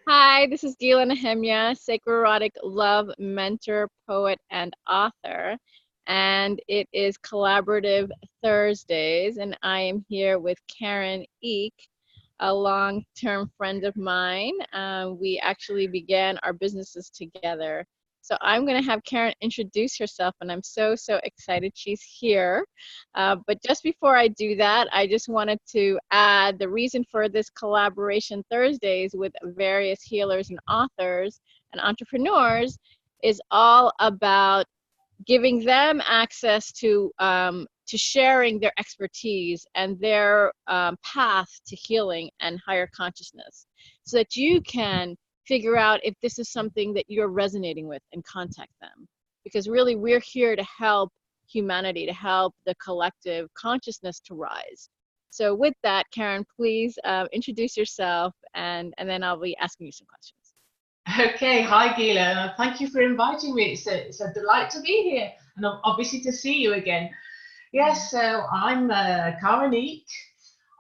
Hi, this is Gila Nehemia, sacroerotic love mentor, poet, and author. And it is Collaborative Thursdays, and I am here with Karin Eke, a long-term friend of mine. We actually began our businesses together. So I'm going to have Karin introduce herself, and I'm so excited she's here. But just before I do that, I just wanted to add the reason for this collaboration Thursdays with various healers and authors and entrepreneurs is all about giving them access to sharing their expertise and their path to healing and higher consciousness, so that you can figure out if this is something that you're resonating with and contact them. Because really, we're here to help humanity, to help the collective consciousness to rise. So with that, Karin, please introduce yourself, and then I'll be asking you some questions. Okay, hi Gila. Thank you for inviting me. It's a delight to be here and obviously to see you again. Yes, so I'm Karin Eke.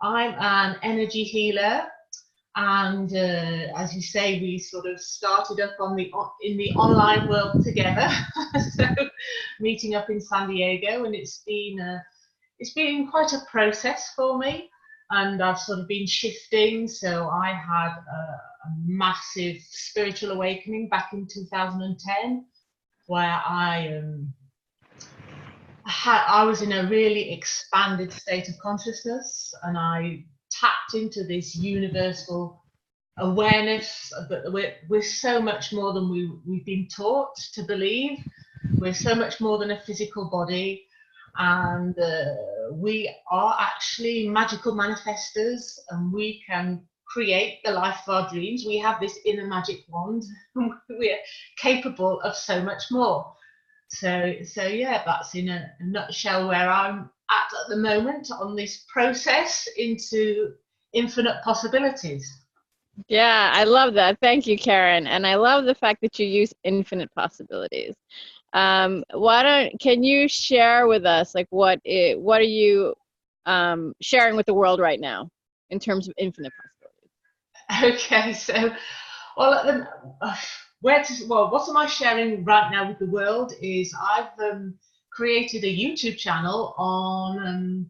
I'm an energy healer, and as you say, we sort of started up in the online world together. So meeting up in San Diego, and it's been quite a process for me, and I've sort of been shifting. So I had a massive spiritual awakening back in 2010, where I was in a really expanded state of consciousness, and I tapped into this universal awareness that we're so much more than we've been taught to believe. We're so much more than a physical body, and we are actually magical manifestors, and we can create the life of our dreams. We have this inner magic wand. We're capable of so much more. So yeah, that's in a nutshell where I'm at the moment on this process into infinite possibilities. Yeah, I love that. Thank you, Karin. And I love the fact that you use infinite possibilities. Can you share with us, like, what are you sharing with the world right now in terms of infinite possibilities? Okay, so well, what am I sharing right now with the world is I've created a YouTube channel on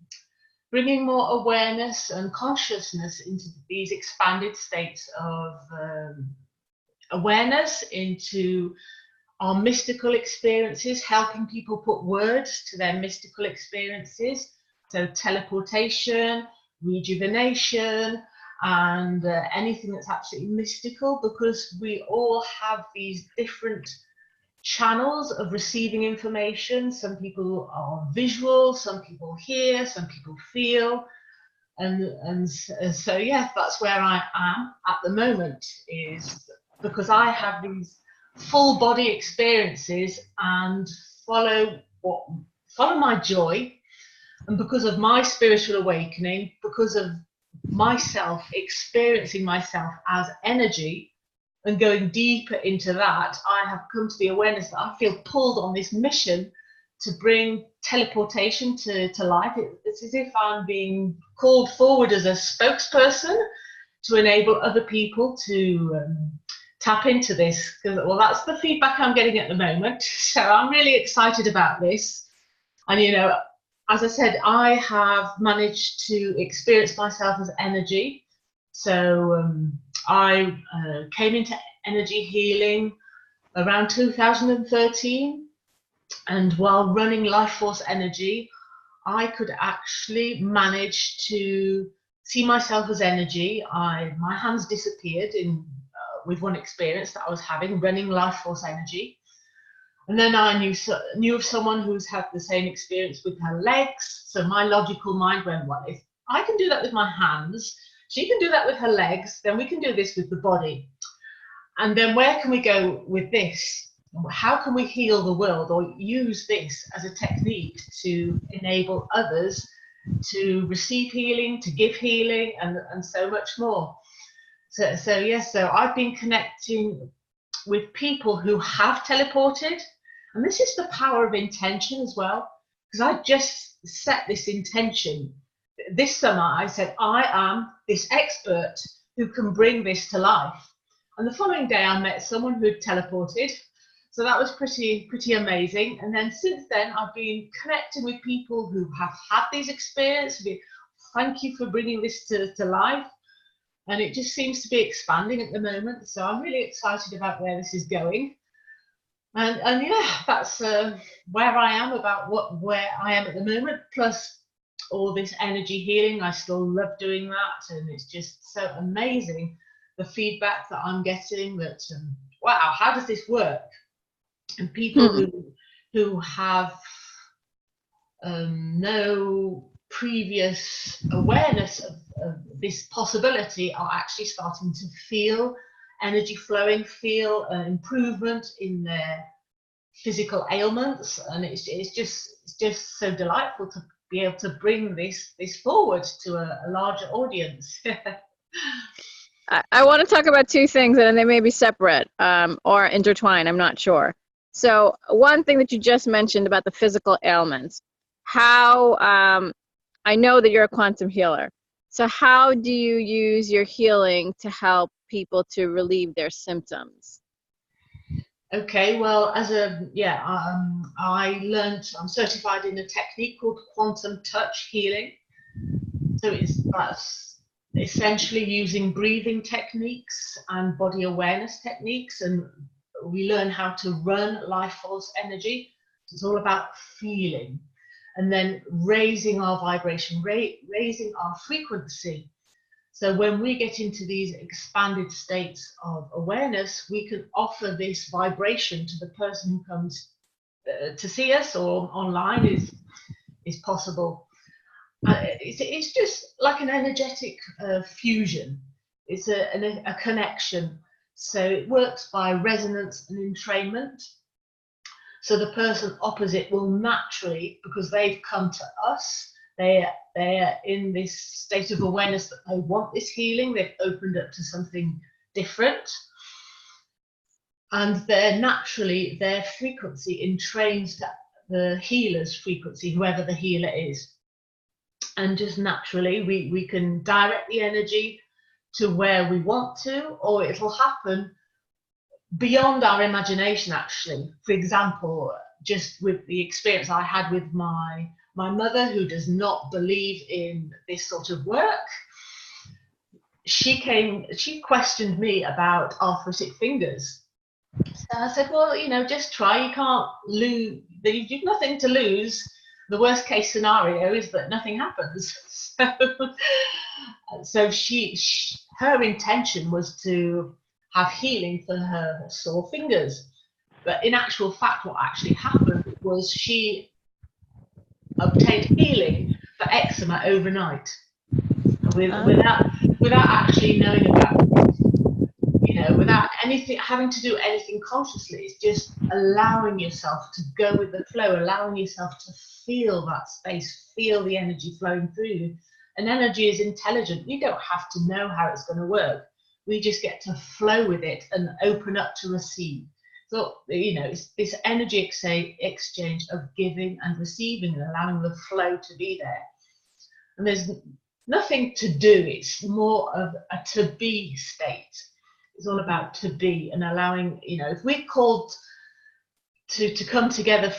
bringing more awareness and consciousness into these expanded states of awareness, into our mystical experiences, helping people put words to their mystical experiences. So teleportation, rejuvenation, and anything that's absolutely mystical, because we all have these different channels of receiving information. Some people are visual, some people hear, some people feel. And so yeah, that's where I am at the moment, is because I have these full body experiences and follow my joy, and because of my spiritual awakening, because of myself experiencing myself as energy and going deeper into that, I have come to the awareness that I feel pulled on this mission to bring teleportation to life. It's as if I'm being called forward as a spokesperson to enable other people to tap into this. Well, that's the feedback I'm getting at the moment. So I'm really excited about this. And, as I said, I have managed to experience myself as energy. So I came into energy healing around 2013. And while running Life Force Energy, I could actually manage to see myself as energy. My hands disappeared with one experience that I was having running Life Force Energy. And then I knew of someone who's had the same experience with her legs. So my logical mind went, well, if I can do that with my hands, she can do that with her legs, then we can do this with the body. And then where can we go with this? How can we heal the world, or use this as a technique to enable others to receive healing, to give healing, and so much more? So yes, so I've been connecting with people who have teleported, and this is the power of intention as well, because I just set this intention. This summer I said, I am this expert, who can bring this to life. And the following day I met someone who'd teleported. So that was pretty amazing. And then since then, I've been connecting with people who have had these experiences. Thank you for bringing this to life. And it just seems to be expanding at the moment. So I'm really excited about where this is going. And yeah, that's where I am, about where I am at the moment. Plus all this energy healing, I still love doing that. And it's just so amazing, the feedback that I'm getting, that wow, how does this work? And people who have no previous awareness of this possibility are actually starting to feel energy flowing, feel improvement in their physical ailments, and it's just so delightful to be able to bring this forward to a larger audience. I want to talk about two things, and they may be separate or intertwined. I'm not sure. So one thing that you just mentioned about the physical ailments, how I know that you're a quantum healer. So how do you use your healing to help people to relieve their symptoms? Okay, well, I'm certified in a technique called quantum touch healing. So that's essentially using breathing techniques and body awareness techniques, and we learn how to run life force energy. It's all about feeling, and then raising our vibration, raising our frequency. So when we get into these expanded states of awareness, we can offer this vibration to the person who comes to see us, or online is possible. It's just like an energetic fusion. It's a connection. So it works by resonance and entrainment. So the person opposite will naturally, because they've come to us, they're in this state of awareness that they want this healing, they've opened up to something different, and their frequency entrains to the healer's frequency, whoever the healer is. And just naturally we can direct the energy to where we want to, or it'll happen beyond our imagination, actually. For example, just with the experience I had with my mother, who does not believe in this sort of work, she questioned me about arthritic fingers. So I said, well, just try. You can't lose, you've nothing to lose. The worst case scenario is that nothing happens. So her intention was to have healing for her sore fingers. But in actual fact, what actually happened was she obtained healing for eczema overnight, without actually knowing about it, without having to do anything consciously. It's just allowing yourself to go with the flow, allowing yourself to feel that space, feel the energy flowing through you. And energy is intelligent. We don't have to know how it's going to work. We just get to flow with it and open up to receive. So, it's this energy exchange of giving and receiving, and allowing the flow to be there. And there's nothing to do. It's more of a to be state. It's all about to be, and allowing, if we're called to come together,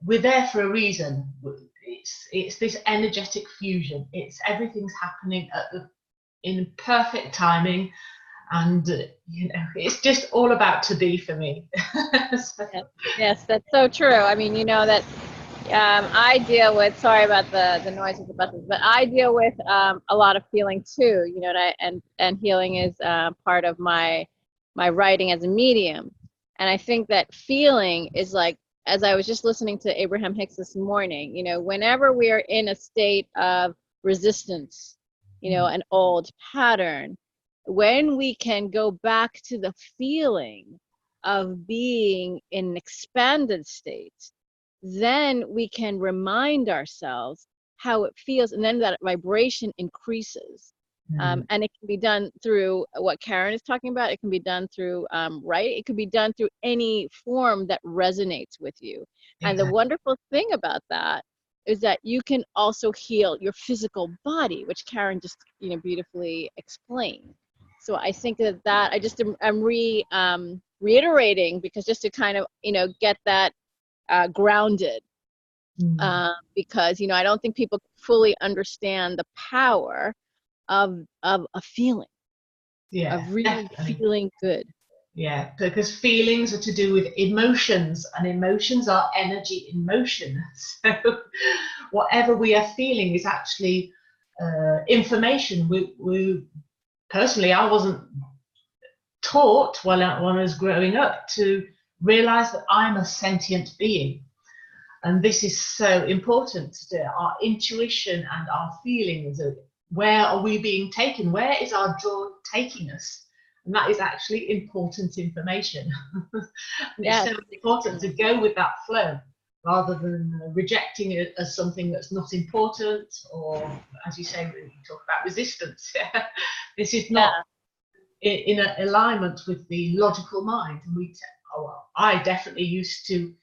we're there for a reason. It's this energetic fusion. It's everything's happening in perfect timing. And it's just all about to be for me. Yes, that's so true. I mean, that I deal with, sorry about the noise of the buses, but I deal with a lot of feeling too, and healing is part of my writing as a medium. And I think that feeling is like, as I was just listening to Abraham Hicks this morning, whenever we are in a state of resistance, an old pattern, when we can go back to the feeling of being in an expanded state, then we can remind ourselves how it feels, and then that vibration increases. And it can be done through what Karin is talking about. It can be done through writing. It could be done through any form that resonates with you. Exactly. And the wonderful thing about that is that you can also heal your physical body, which Karin just beautifully explained. So I think that I just am reiterating, because just to kind of, get that grounded, because, I don't think people fully understand the power of a feeling, Yeah, of really definitely. feeling good. Yeah, because feelings are to do with emotions, and emotions are energy in motion. So whatever we are feeling is actually information. We personally, I wasn't taught when I was growing up to realize that I'm a sentient being. And this is so important to our intuition and our feelings. Where are we being taken? Where is our draw taking us? And that is actually important information. And it's Yes, so important to extremely. go with that flow rather than rejecting it as something that's not important, or, as you say, when you talk about resistance. This is not Yeah. in alignment with the logical mind. And I definitely used to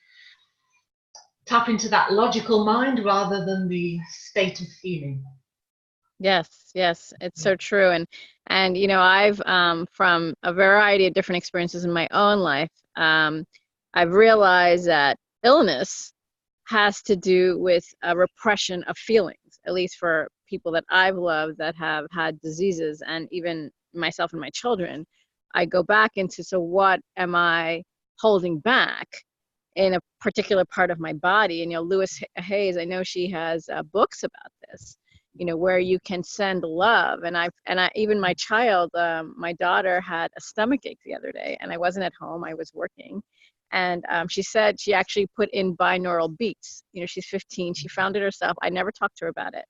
tap into that logical mind rather than the state of feeling. Yes, yes, it's so true. And I've from a variety of different experiences in my own life, I've realized that illness has to do with a repression of feelings, at least for people that I've loved that have had diseases, and even myself and my children. I go back into, so what am I holding back in a particular part of my body? And Louise Hayes, I know she has books about this, where you can send love. And I even my child, my daughter had a stomach ache the other day, and I wasn't at home, I was working. And she said she actually put in binaural beats. She's 15, she found it herself. I never talked to her about it,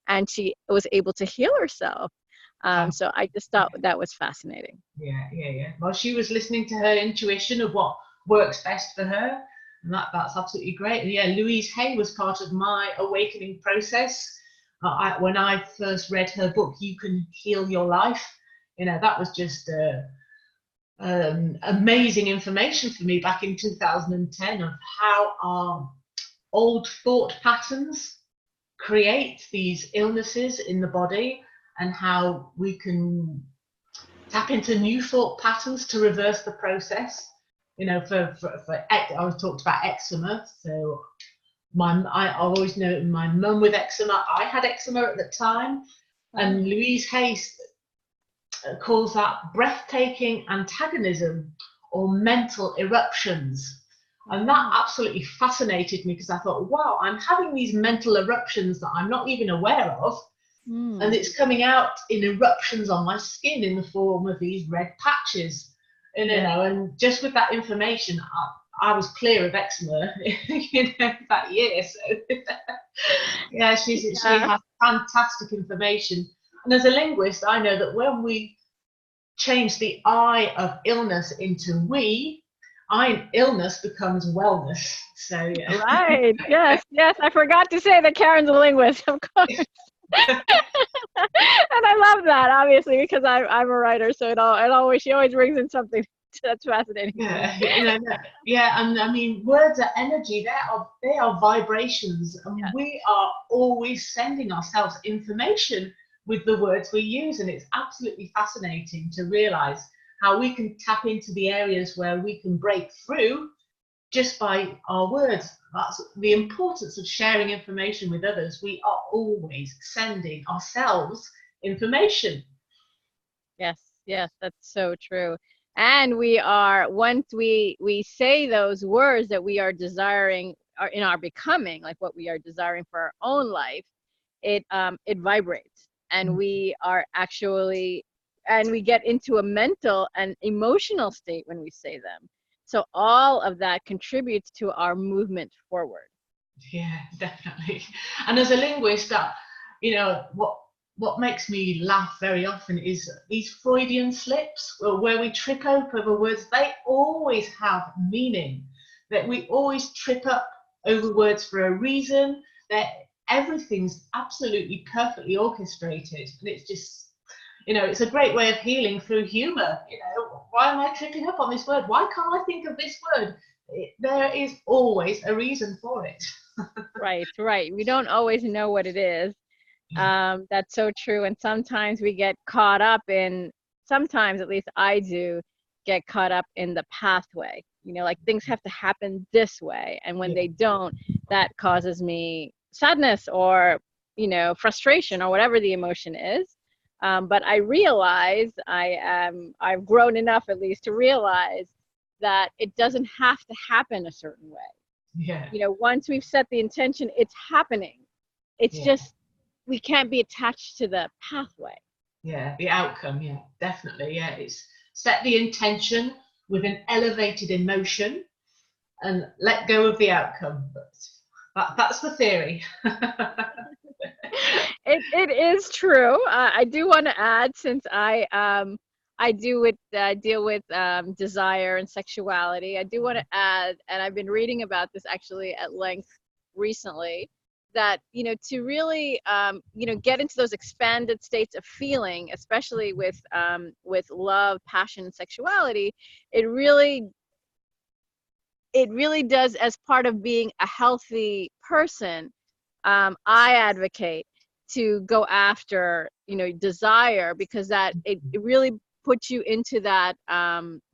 and she was able to heal herself. So I just thought that was fascinating. Yeah. Well, she was listening to her intuition of what works best for her, and that's absolutely great. And yeah, Louise Hay was part of my awakening process. When I first read her book, You Can Heal Your Life, that was just amazing information for me back in 2010 of how our old thought patterns create these illnesses in the body, and how we can tap into new thought patterns to reverse the process. I was talked about eczema. So I always know my mum with eczema. I had eczema at the time, and Oh. Louise Hayes calls that breathtaking antagonism or mental eruptions. And that Oh. absolutely fascinated me, because I thought, wow, I'm having these mental eruptions that I'm not even aware of. And Mm. it's coming out in eruptions on my skin in the form of these red patches. And, Yeah. and just with that information, I was clear of eczema, that year. So yeah, she Yeah. has fantastic information. And as a linguist, I know that when we change the I of illness into we, illness becomes wellness. So yeah. Right. Yes. Yes. I forgot to say that Karen's a linguist, of course. And I love that, obviously, because I'm a writer, so she always brings in something that's fascinating to me. Yeah, yeah, and I mean, words are energy. They are vibrations, and Yeah. we are always sending ourselves information with the words we use. And it's absolutely fascinating to realize how we can tap into the areas where we can break through just by our words. That's the importance of sharing information with others. We are always sending ourselves information. Yes. Yes. That's so true. And once we say those words that we are desiring, are in our becoming, like what we are desiring for our own life, it vibrates, and we are actually, and we get into a mental and emotional state when we say them. So all of that contributes to our movement forward. Yeah, definitely. And as a linguist, what makes me laugh very often is these Freudian slips, where we trip over words. They always have meaning. That we always trip up over words for a reason. That everything's absolutely perfectly orchestrated, and it's just, it's a great way of healing through humor. Why am I tripping up on this word? Why can't I think of this word? There is always a reason for it. Right, right. We don't always know what it is. That's so true. And sometimes we get caught up in sometimes, at least I do, get caught up in the pathway. Like things have to happen this way, and when they don't, that causes me sadness or frustration or whatever the emotion is. But I realize I've grown enough, at least, to realize that it doesn't have to happen a certain way. Yeah. Once we've set the intention, it's happening. It's just we can't be attached to the pathway. Yeah, the outcome. Yeah, definitely. Yeah, it's set the intention with an elevated emotion and let go of the outcome. But that's the theory. It is true. I do want to add, since I deal with desire and sexuality. I do want to add, and I've been reading about this actually at length recently, that to really get into those expanded states of feeling, especially with love, passion, and sexuality, it really does, as part of being a healthy person. I advocate to go after desire, because that it really puts you into that,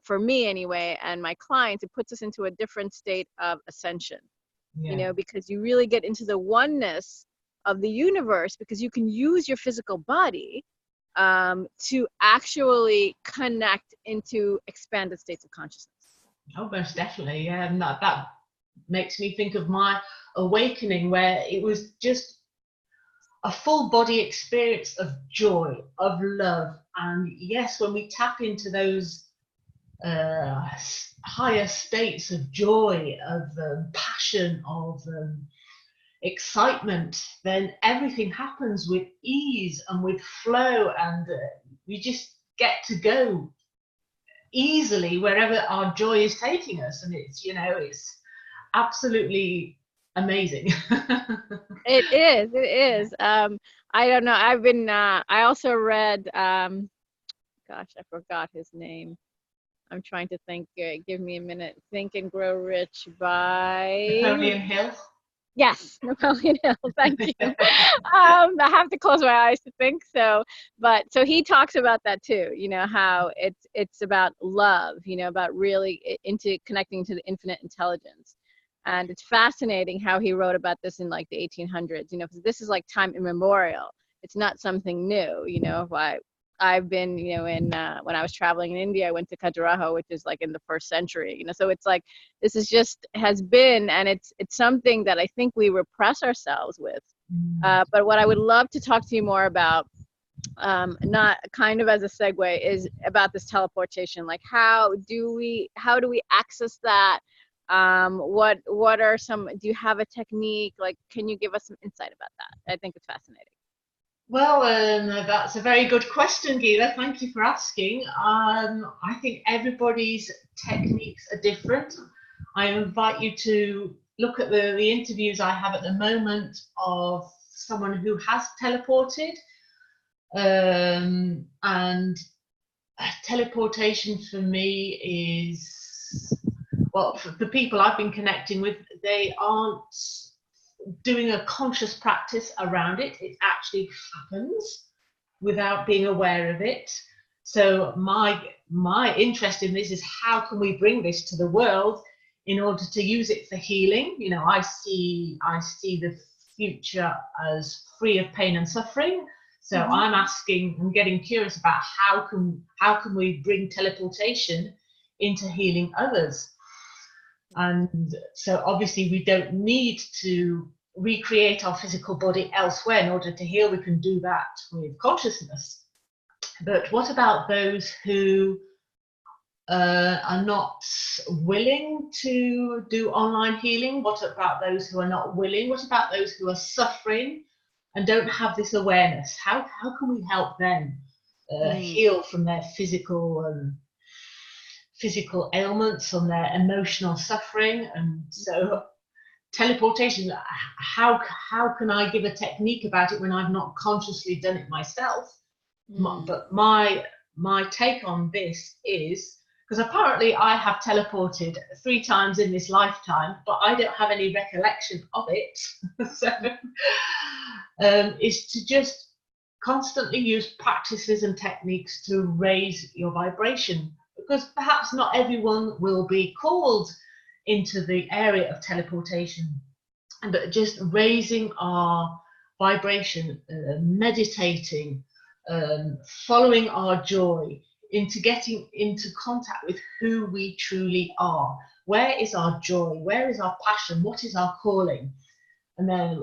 for me anyway, and my clients, it puts us into a different state of ascension. Because you really get into the oneness of the universe, because you can use your physical body to actually connect into expanded states of consciousness. Oh, most definitely. Yeah, and that makes me think of my awakening, where it was just a full body experience of joy, of love. And yes, when we tap into those higher states of joy, of passion, of excitement, then everything happens with ease and with flow, and we just get to go easily wherever our joy is taking us, and it's absolutely amazing. It is. I don't know. I've been. I also read. Gosh, I forgot his name. I'm trying to think. Give me a minute. Think and Grow Rich by Napoleon Hill. Yes, Napoleon Hill. Thank you. I have to close my eyes to think. So he talks about that too. How it's about love. About really into connecting to the infinite intelligence. And it's fascinating how he wrote about this in like the 1800s, because this is like time immemorial. It's not something new. I've been, in when I was traveling in India, I went to Khajuraho, which is like in the 1st century. So it's like this is just has been, and it's something that I think we repress ourselves with. But what I would love to talk to you more about, not kind of as a segue, is about this teleportation. Like how do we access that? What are some, do you have a technique? Like, can you give us some insight about that? I think it's fascinating. Well, that's a very good question, Gila. Thank you for asking. I think everybody's techniques are different. I invite you to look at the interviews I have at the moment of someone who has teleported. And teleportation for me is, well, for the people I've been connecting with, they aren't doing a conscious practice around it. It actually happens without being aware of it. So my interest in this is, how can we bring this to the world in order to use it for healing? I see the future as free of pain and suffering. So I'm getting curious about how can we bring teleportation into healing others. And so obviously we don't need to recreate our physical body elsewhere in order to heal. We can do that with consciousness. But what about those who are not willing to do online healing? What about those who are not willing? What about those who are suffering and don't have this awareness? How can we help them heal from their physical ailments, on their emotional suffering? And so teleportation, how can I give a technique about it when I've not consciously done it myself? But my take on this is, because apparently I have teleported 3 times in this lifetime, but I don't have any recollection of it. So is to just constantly use practices and techniques to raise your vibration, because perhaps not everyone will be called into the area of teleportation, but just raising our vibration, meditating, following our joy, into getting into contact with who we truly are. Where is our joy? Where is our passion? What is our calling? And then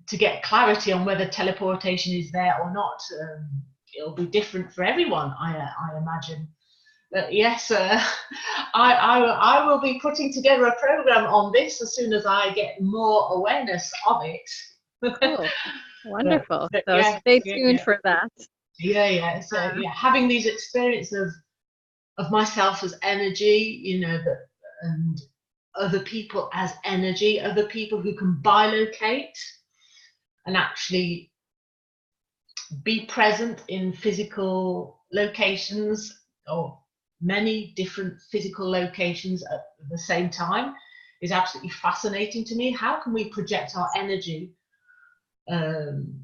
to get clarity on whether teleportation is there or not. It'll be different for everyone, I imagine. But yes, I will be putting together a program on this as soon as I get more awareness of it. Cool. Wonderful. But So yeah, stay yeah, tuned yeah, for that. yeah. So yeah, having these experiences of myself as energy, and other people as energy, other people who can bilocate and actually be present in physical locations, or many different physical locations at the same time, is absolutely fascinating to me. How can we project our energy in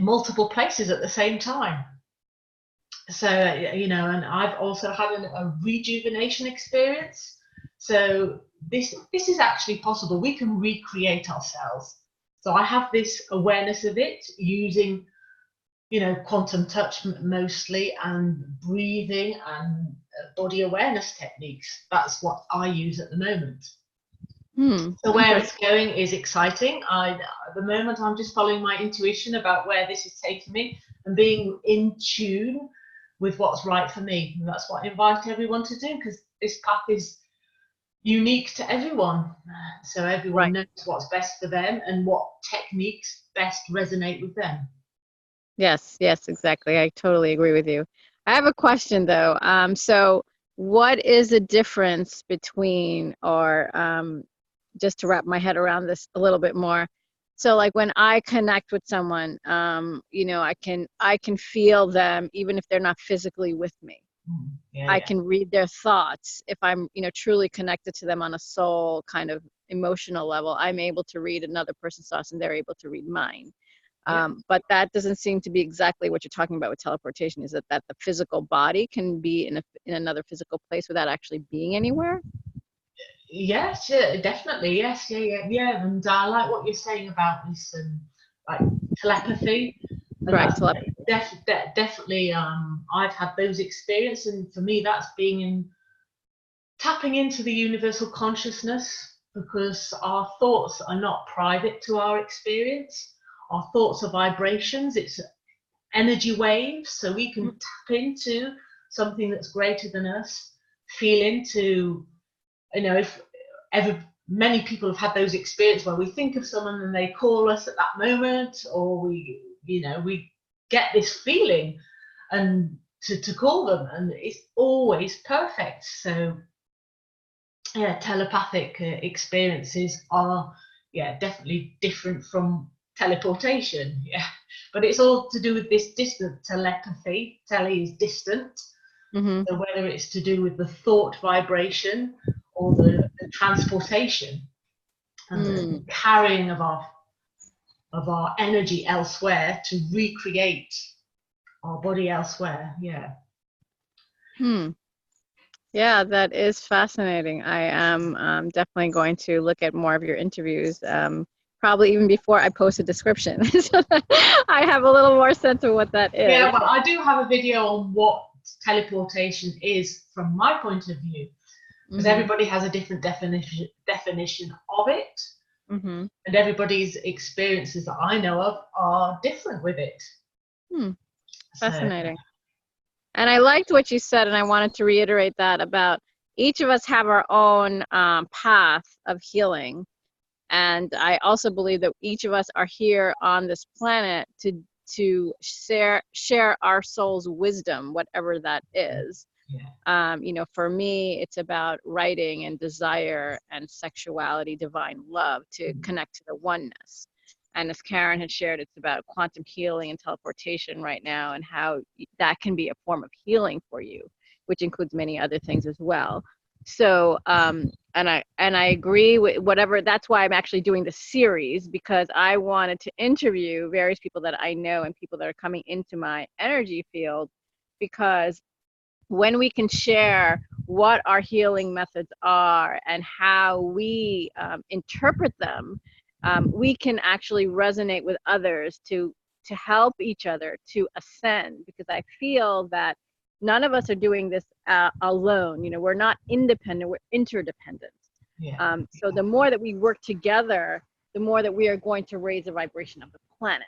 multiple places at the same time? So, and I've also had a rejuvenation experience. So this is actually possible. We can recreate ourselves. So I have this awareness of it using, quantum touch mostly, and breathing and body awareness techniques. That's what I use at the moment. So where it's going is exciting. At the moment, I'm just following my intuition about where this is taking me and being in tune with what's right for me. And that's what I invite everyone to do, because this path is unique to everyone. So everyone knows what's best for them and what techniques best resonate with them. Yes, exactly. I totally agree with you. I have a question though. So what is the difference between, or just to wrap my head around this a little bit more. So like when I connect with someone, I can feel them even if they're not physically with me. I can read their thoughts. If I'm, truly connected to them on a soul kind of emotional level, I'm able to read another person's thoughts and they're able to read mine. But that doesn't seem to be exactly what you're talking about with teleportation. Is that the physical body can be in another physical place without actually being anywhere? Yes, yeah, definitely. Yes, yeah. And I like what you're saying about this, like telepathy. And Right, that's telepathy. definitely. I've had those experiences, and for me, that's tapping into the universal consciousness, because our thoughts are not private to our experience. Our thoughts are vibrations. It's energy waves, so we can tap into something that's greater than us, feel into, if many people have had those experiences where we think of someone and they call us at that moment, or we get this feeling and to call them, and it's always perfect. So yeah, telepathic experiences are definitely different from teleportation. But it's all to do with this distant telepathy. Tele is distant. So whether it's to do with the thought vibration or the transportation and the carrying of our energy elsewhere to recreate our body elsewhere. Yeah, that is fascinating. I am definitely going to look at more of your interviews, probably even before I post a description, so that I have a little more sense of what that is. Yeah, well, I do have a video on what teleportation is from my point of view, because everybody has a different definition of it, and everybody's experiences that I know of are different with it. Fascinating. And I liked what you said, and I wanted to reiterate that about each of us have our own path of healing. And I also believe that each of us are here on this planet to share our soul's wisdom, whatever that is. For me, it's about writing and desire and sexuality, divine love, to connect to the oneness. And as Karin had shared, it's about quantum healing and teleportation right now, and how that can be a form of healing for you, which includes many other things as well. So, and I agree with whatever. That's why I'm actually doing the series, because I wanted to interview various people that I know and people that are coming into my energy field, because when we can share what our healing methods are and how we interpret them, we can actually resonate with others to help each other to ascend. Because I feel that none of us are doing this alone. You know, we're not independent; we're interdependent. Yeah, So the more that we work together, the more that we are going to raise the vibration of the planet.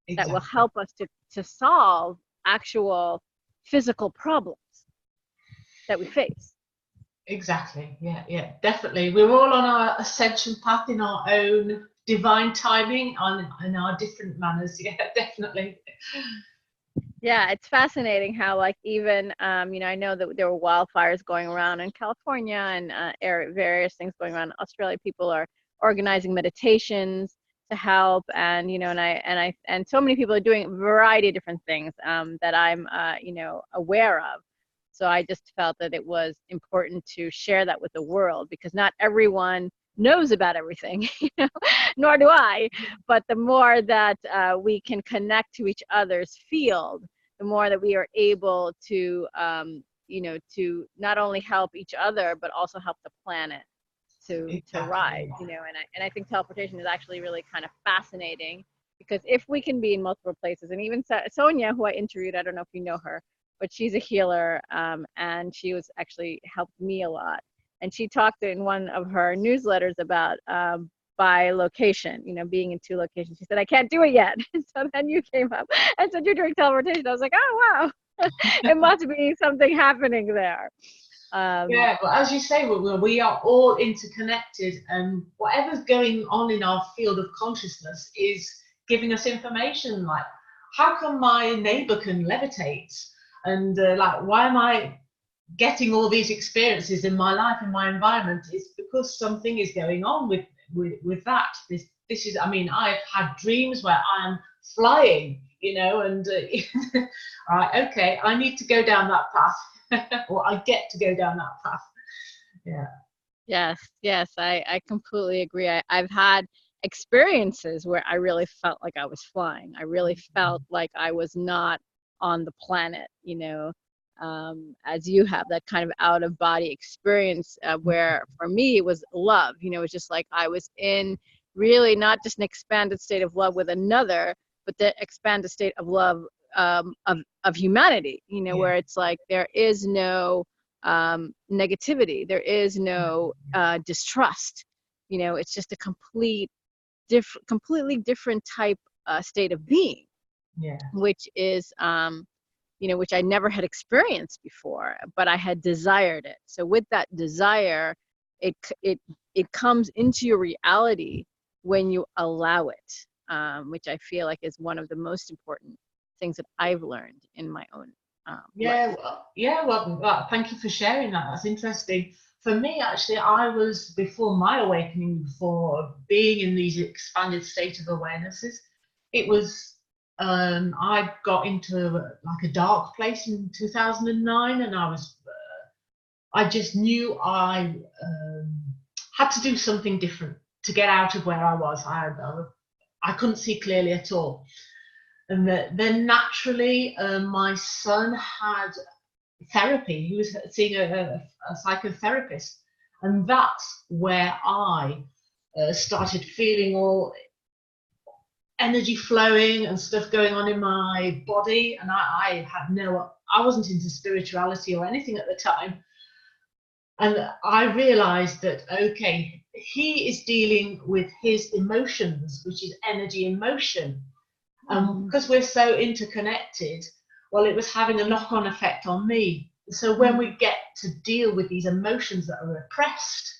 That will exactly. help us to solve actual physical problems that we face. Exactly. Yeah, yeah, definitely. We're all on our ascension path in our own divine timing, on in our different manners. Yeah, definitely. Yeah, it's fascinating how, like, even you know, I know that there were wildfires going around in California and various things going on in Australia. People are organizing meditations to help, and you know, and so many people are doing a variety of different things that I'm you know, aware of. So I just felt that it was important to share that with the world, because not everyone knows about everything, you know, nor do I. But the more that we can connect to each other's field, the more that we are able to, you know, to not only help each other, but also help the planet to rise, Exactly. you know. And I think teleportation is actually really kind of fascinating, because if we can be in multiple places, and even Sonia, who I interviewed, I don't know if you know her, but she's a healer, and she was actually helped me a lot. And she talked in one of her newsletters about by location, you know, being in two locations. She said, I can't do it yet. And so then you came up and said, you're doing teleportation. I was like, oh, wow, it must be something happening there. Um, Yeah, but as you say, we are all interconnected, and whatever's going on in our field of consciousness is giving us information. Like, how come my neighbor can levitate? And like, why am I getting all these experiences in my life, in my environment? It's because something is going on with that. This is, I mean, I've had dreams where I'm flying, you know, and right, okay, I need to go down that path, or I get to go down that path. Yeah. Yes, yes, I completely agree. I've had experiences where I really felt like I was flying. I really felt like I was not on the planet, you know, as you have that kind of out of body experience, where for me it was love, you know, it's just like I was in really not just an expanded state of love with another, but the expanded state of love, of humanity, you know, Yeah. where it's like there is no negativity. There is no distrust. You know, it's just a completely different type state of being, Yeah. which is, you know, which I never had experienced before, but I had desired it. So with that desire, it it it comes into your reality when you allow it, which I feel like is one of the most important things that I've learned in my own life. Well, thank you for sharing that. That's interesting. For me, actually, I was before my awakening, before being in these expanded state of awarenesses. It was I got into like a dark place in 2009, and I just knew I had to do something different to get out of where I was. I couldn't see clearly at all. And then naturally, my son had therapy. He was seeing a psychotherapist, and that's where I started feeling all energy flowing and stuff going on in my body. And I wasn't into spirituality or anything at the time. And I realized that, okay, he is dealing with his emotions, which is energy in motion. Mhm. Because we're so interconnected, well, it was having a knock-on effect on me. So when we get to deal with these emotions that are repressed,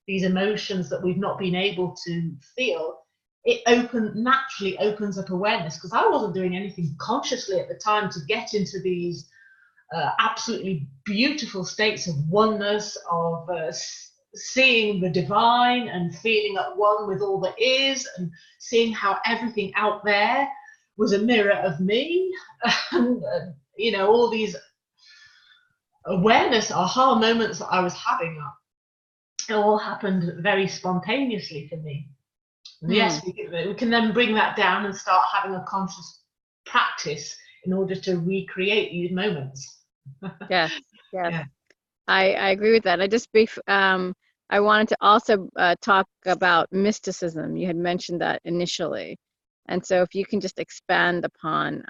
these emotions that we've not been able to feel, it naturally opens up awareness, because I wasn't doing anything consciously at the time to get into these absolutely beautiful states of oneness, of seeing the divine and feeling at one with all that is, and seeing how everything out there was a mirror of me. And you know, all these awareness aha moments that I was having, it all happened very spontaneously for me. And Hmm. yes, we can then bring that down and start having a conscious practice in order to recreate these moments. Yes, yes. Yeah. I agree with that. I wanted to also talk about mysticism. You had mentioned that initially. And so if you can just expand upon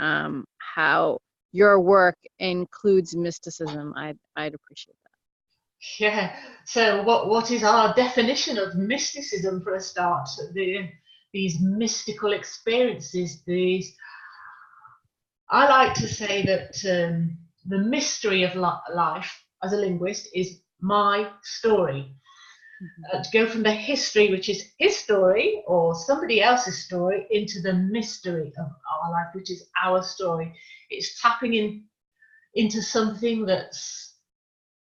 how your work includes mysticism, I'd appreciate that. Yeah. So what is our definition of mysticism for a start? These mystical experiences, these I like to say that the mystery of life as a linguist is my story. Mhm. To go from the history, which is his story or somebody else's story, into the mystery of our life, which is our story. It's tapping into something that's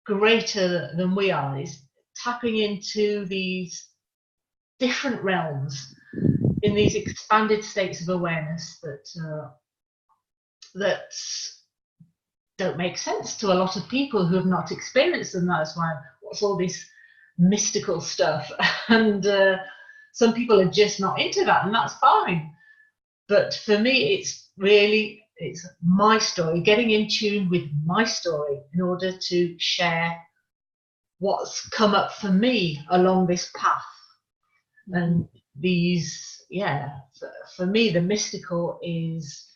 greater than we are. It's tapping into these different realms in these expanded states of awareness that don't make sense to a lot of people who have not experienced them. That's why, what's all this mystical stuff? And some people are just not into that, and that's fine. But for me, it's my story, getting in tune with my story in order to share what's come up for me along this path. And these, yeah, for me, the mystical is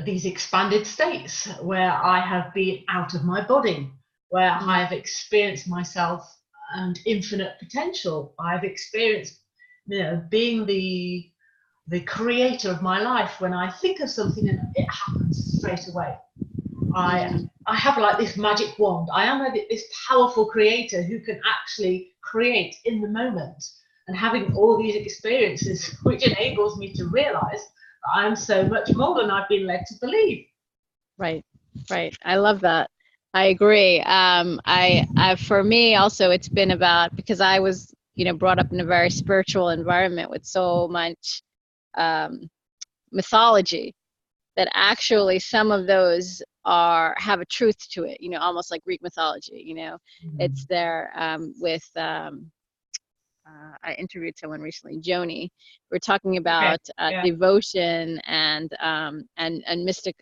these expanded states where I have been out of my body, where I have experienced myself and infinite potential. I've experienced, being the creator of my life. When I think of something and it happens straight away, I have like this magic wand. I am this powerful creator who can actually create in the moment, and having all these experiences, which enables me to realize that I'm so much more than I've been led to believe. Right, right. I love that. I agree. For me also, it's been about, because I was, brought up in a very spiritual environment with so much um, mythology, that actually some of those have a truth to it, almost like Greek mythology. It's there I interviewed someone recently, Joni. We're talking Okay. about Yeah. devotion and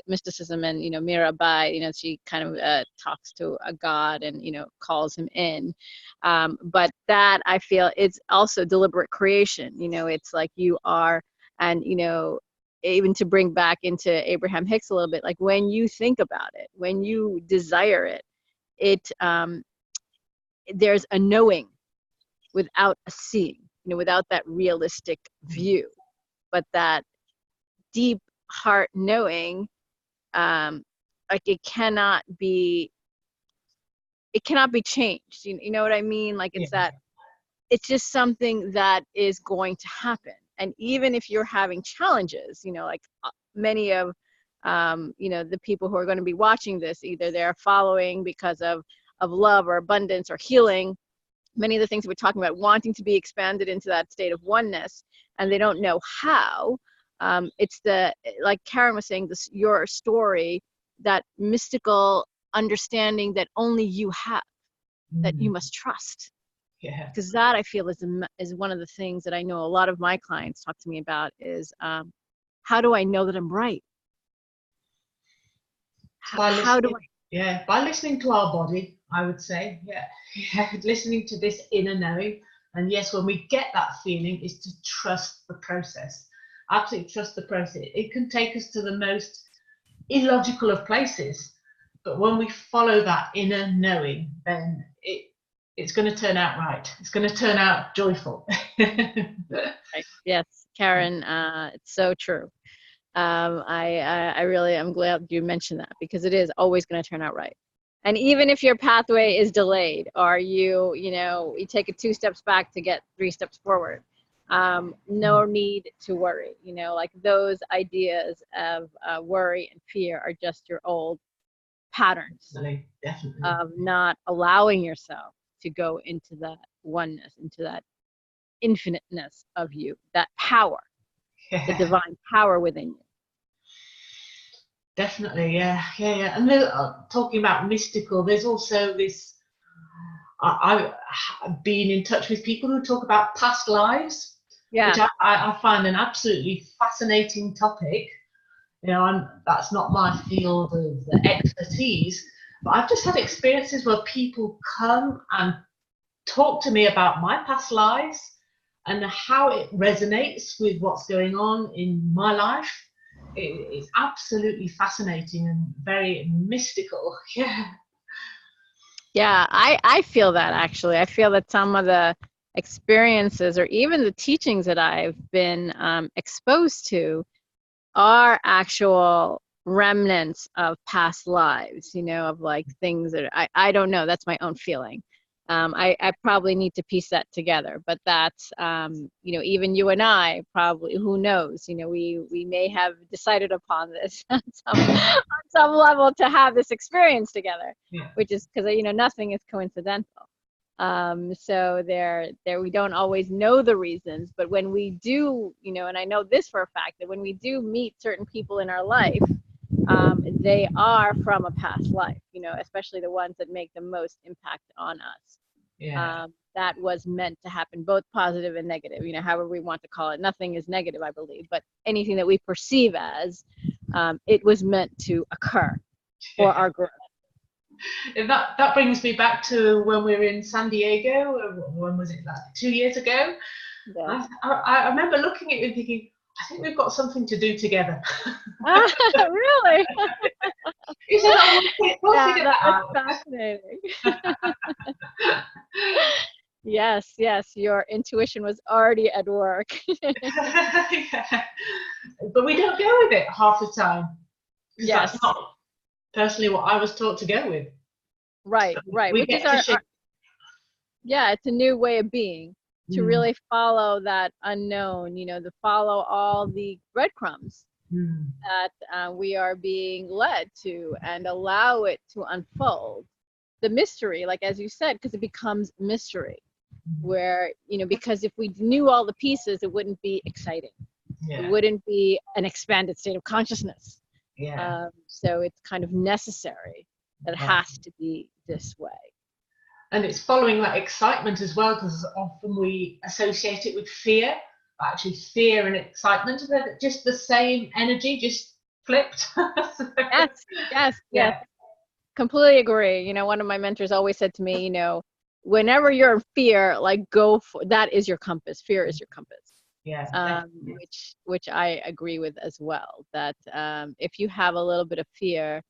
mysticism, and Mirabai. She kind of talks to a god and calls him in. But that, I feel, it's also deliberate creation. It's like you are, and even to bring back into Abraham Hicks a little bit, like when you think about it, when you desire it, there's a knowing without a seeing, without that realistic view, but that deep heart knowing, like it cannot be changed. You know what I mean? Like Yeah. it's just something that is going to happen. And even if you're having challenges, like many of the people who are going to be watching this, either they're following because of love or abundance or healing, many of the things that we're talking about, wanting to be expanded into that state of oneness, and they don't know how. It's like Karin was saying, your story, that mystical understanding that only you have, that you must trust. Yeah. Because that, I feel, is one of the things that I know a lot of my clients talk to me about is, how do I know that I'm right? By How do listening, I? yeah, by listening to our body, I would say, yeah, yeah, listening to this inner knowing. And yes, when we get that feeling, is to trust the process. Absolutely trust the process. It can take us to the most illogical of places, but when we follow that inner knowing, then it's going to turn out right. It's going to turn out joyful. Right. Yes, Karin, it's so true. I really am glad you mentioned that, because it is always going to turn out right. And even if your pathway is delayed, or you take it 2 steps back to get 3 steps forward, no need to worry. Like those ideas of worry and fear are just your old patterns Definitely, definitely. of not allowing yourself to go into that oneness, into that infiniteness of you, that power, the Yeah. divine power within you. Definitely, yeah, yeah, yeah. And talking about mystical, there's also this. I've been in touch with people who talk about past lives, which Yeah. I find an absolutely fascinating topic. You know, that's not my field of expertise, but I've just had experiences where people come and talk to me about my past lives and how it resonates with what's going on in my life. It's absolutely fascinating and very mystical. Yeah. Yeah, I feel that actually. I feel that some of the experiences or even the teachings that I've been exposed to are actual remnants of past lives, you know, of like things that I don't know. That's my own feeling. I probably need to piece that together, but that's, you know, even you and I probably, who knows, you know, we may have decided upon this on some level to have this experience together, Yeah. which is because, you know, nothing is coincidental. So there we don't always know the reasons, but when we do, you know, and I know this for a fact, that when we do meet certain people in our life, they are from a past life, you know, especially the ones that make the most impact on us. Yeah. That was meant to happen, both positive and negative, you know, however we want to call it. Nothing is negative, I believe, but anything that we perceive as, it was meant to occur for our growth. And that brings me back to when we were in San Diego. When was it? Like 2 years ago. Yeah. I remember looking at you and thinking, I think we've got something to do together. Really? You said, "Oh, we'll Yeah, figure that that's out." fascinating. Yes, yes, your intuition was already at work. Yeah. But we don't go with it half the time because that's Yes, not personally what I was taught to go with. So right. we Which is get to our, shape. yeah, it's a new way of being, to Mm, really follow that unknown, you know, to follow all the breadcrumbs mm, that we are being led to and allow it to unfold. The mystery, like as you said, because it becomes mystery, mm. where, you know, because if we knew all the pieces, it wouldn't be exciting. It Yeah, wouldn't be an expanded state of consciousness. yeah, So it's kind of necessary that it yeah. has to be this way. And it's following that excitement as well, because often we associate it with fear. Actually, fear and excitement are just the same energy, just flipped. Yes, yes, yes. Yeah, Completely agree. You know, one of my mentors always said to me, you know, whenever you're in fear, like go for that is your compass. Fear is your compass. yeah, Um, definitely. which I agree with as well. That if you have a little bit of fear,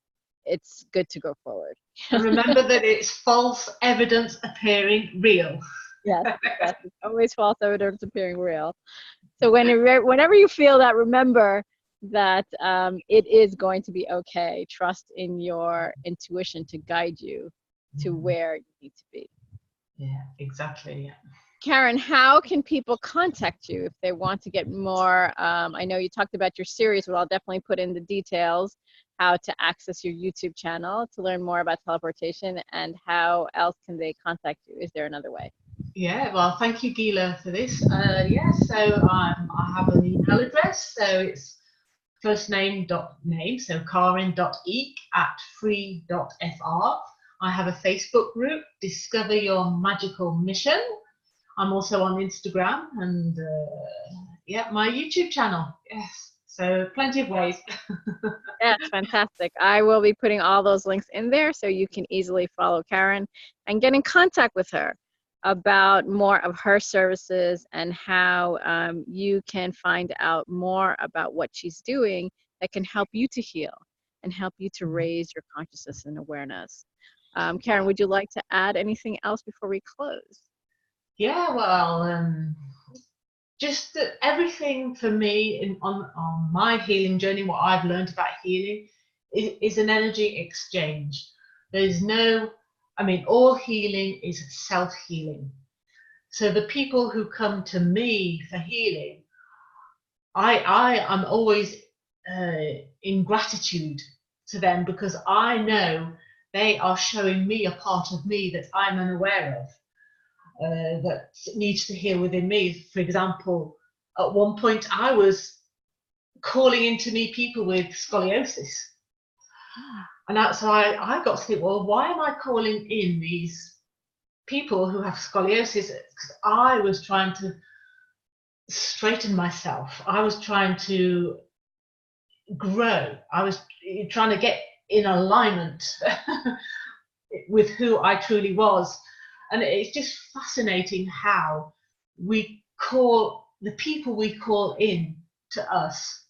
it's good to go forward. And remember that it's false evidence appearing real. Yes, yes. It's always false evidence appearing real. So whenever you feel that, remember that it is going to be okay. Trust in your intuition to guide you to where you need to be. Yeah, exactly. Yeah. Karin, how can people contact you if they want to get more? I know you talked about your series, but I'll definitely put in the details how to access your YouTube channel to learn more about teleportation, and how else can they contact you? Is there another way? Yeah, well, thank you, Gila, for this. Yeah, so I have an email address. So it's first name dot name, so Karin.Eke at free.fr. I have a Facebook group, Discover Your Magical Mission. I'm also on Instagram and yeah, my YouTube channel. Yes, so plenty of ways. Yes, fantastic. I will be putting all those links in there so you can easily follow Karin and get in contact with her about more of her services and how you can find out more about what she's doing that can help you to heal and help you to raise your consciousness and awareness. Karin, would you like to add anything else before we close? Yeah, well, just that everything for me on my healing journey, what I've learned about healing is an energy exchange. There's no, I mean, all healing is self-healing. So the people who come to me for healing, I am always in gratitude to them because I know they are showing me a part of me that I'm unaware of. That needs to heal within me. For example, at one point I was calling into me people with scoliosis. And so I got to think, well, why am I calling in these people who have scoliosis, because I was trying to straighten myself. I was trying to grow. I was trying to get in alignment with who I truly was. And it's just fascinating how we call the people we call in to us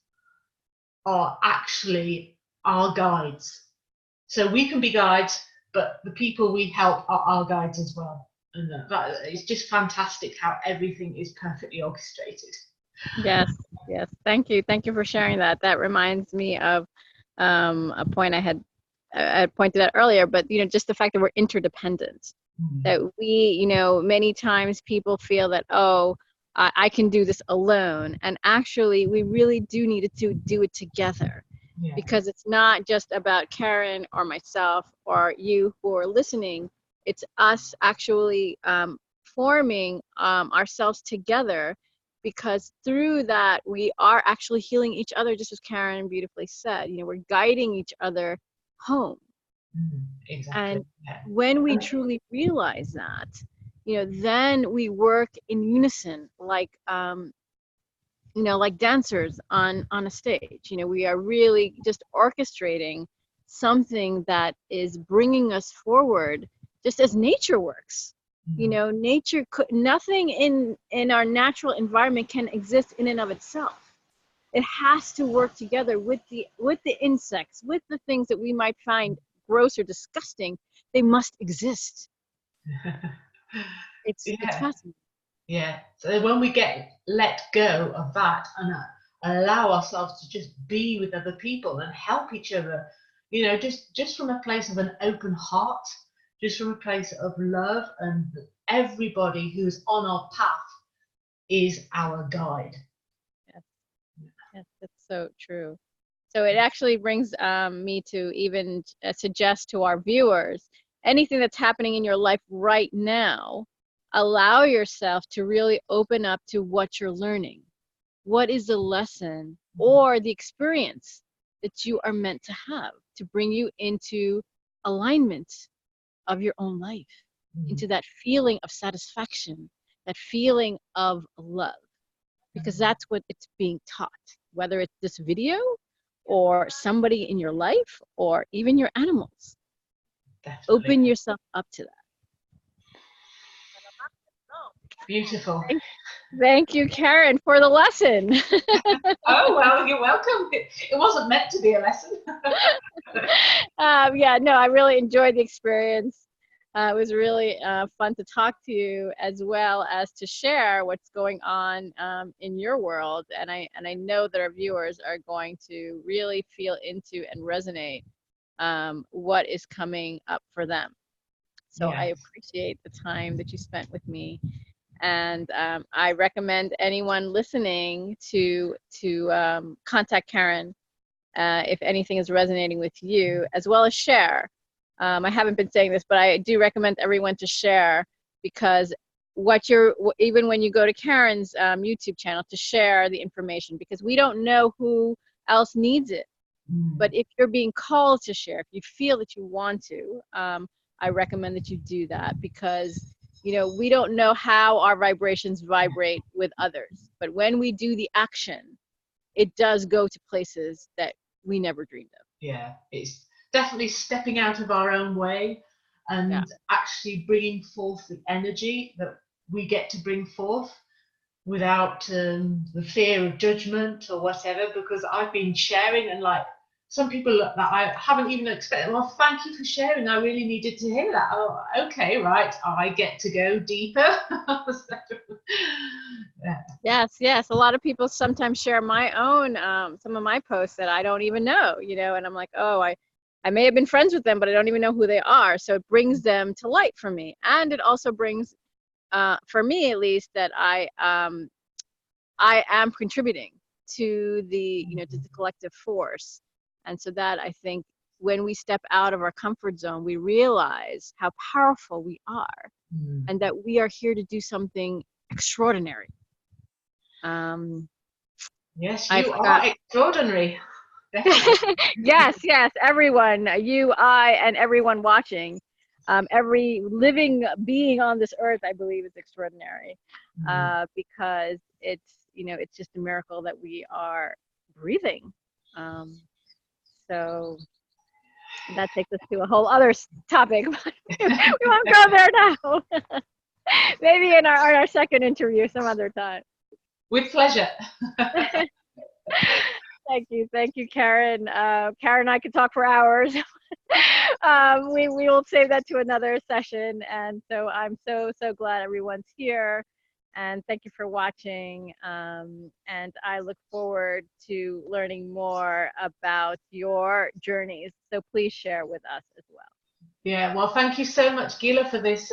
are actually our guides. So we can be guides, but the people we help are our guides as well. And it's just fantastic how everything is perfectly orchestrated. Yes, yes. Thank you. Thank you for sharing that. That reminds me of a point I had pointed out earlier, but just the fact that we're interdependent. That we, many times people feel that, oh, I can do this alone, and actually we really do need to do it together. Yeah. Because it's not just about Karin or myself or you who are listening. It's us actually forming ourselves together, because through that we are actually healing each other, just as Karin beautifully said. We're guiding each other home. Exactly. And when we truly realize that, then we work in unison, like like dancers on a stage. We are really just orchestrating something that is bringing us forward, just as nature works. Nature could, nothing in our natural environment can exist in and of itself. It has to work together with the insects, with the things that we might find gross or disgusting. They must exist. It's fascinating. Yeah. So when we let go of that and allow ourselves to just be with other people and help each other, just from a place of an open heart, just from a place of love, and everybody who's on our path is our guide. Yes, that's so true. So it actually brings me to even suggest to our viewers, anything that's happening in your life right now, allow yourself to really open up to what you're learning. What is the lesson or the experience that you are meant to have to bring you into alignment of your own life, into that feeling of satisfaction, that feeling of love? Because that's what it's being taught, whether it's this video or somebody in your life or even your animals. Definitely. Open yourself up to that. Beautiful. Thank you, Karin, for the lesson. Oh, well, you're welcome. It wasn't meant to be a lesson. Yeah, no, I really enjoyed the experience. It was really fun to talk to you, as well as to share what's going on in your world. And I know that our viewers are going to really feel into and resonate what is coming up for them. So I appreciate the time that you spent with me. And I recommend anyone listening to contact Karin if anything is resonating with you, as well as share. I haven't been saying this, but I do recommend everyone to share, because even when you go to Karin's YouTube channel, to share the information, because we don't know who else needs it. But if you're being called to share, if you feel that you want to, I recommend that you do that, because we don't know how our vibrations vibrate with others, but when we do the action, it does go to places that we never dreamed of. Yeah, it's definitely stepping out of our own way and actually bringing forth the energy that we get to bring forth, without the fear of judgment or whatever. Because I've been sharing, and like some people that I haven't even expected, well, thank you for sharing, I really needed to hear that. Oh, okay, right, I get to go deeper. Yes, a lot of people sometimes share my own some of my posts that I don't even know, and I'm like, oh, I may have been friends with them, but I don't even know who they are. So it brings them to light for me, and it also brings for me, at least, that I am contributing to the to the collective force. And so that, I think, when we step out of our comfort zone, we realize how powerful we are, and that we are here to do something extraordinary. Yes, you are extraordinary. Yes, everyone, you, I, and everyone watching. every living being on this earth, I believe, is extraordinary, because it's, you know, it's just a miracle that we are breathing. So that takes us to a whole other topic. We won't go there now. Maybe in our second interview some other time. With pleasure. Thank you, Karin. Karin and I could talk for hours. We will save that to another session. And so I'm so glad everyone's here. And thank you for watching. And I look forward to learning more about your journeys. So please share with us as well. Yeah, well, thank you so much, Gila, for this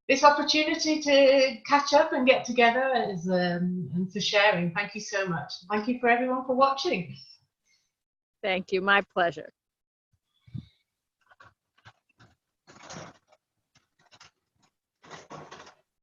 this opportunity to catch up and get together, and for sharing. Thank you so much. Thank you for everyone for watching. Thank you. My pleasure.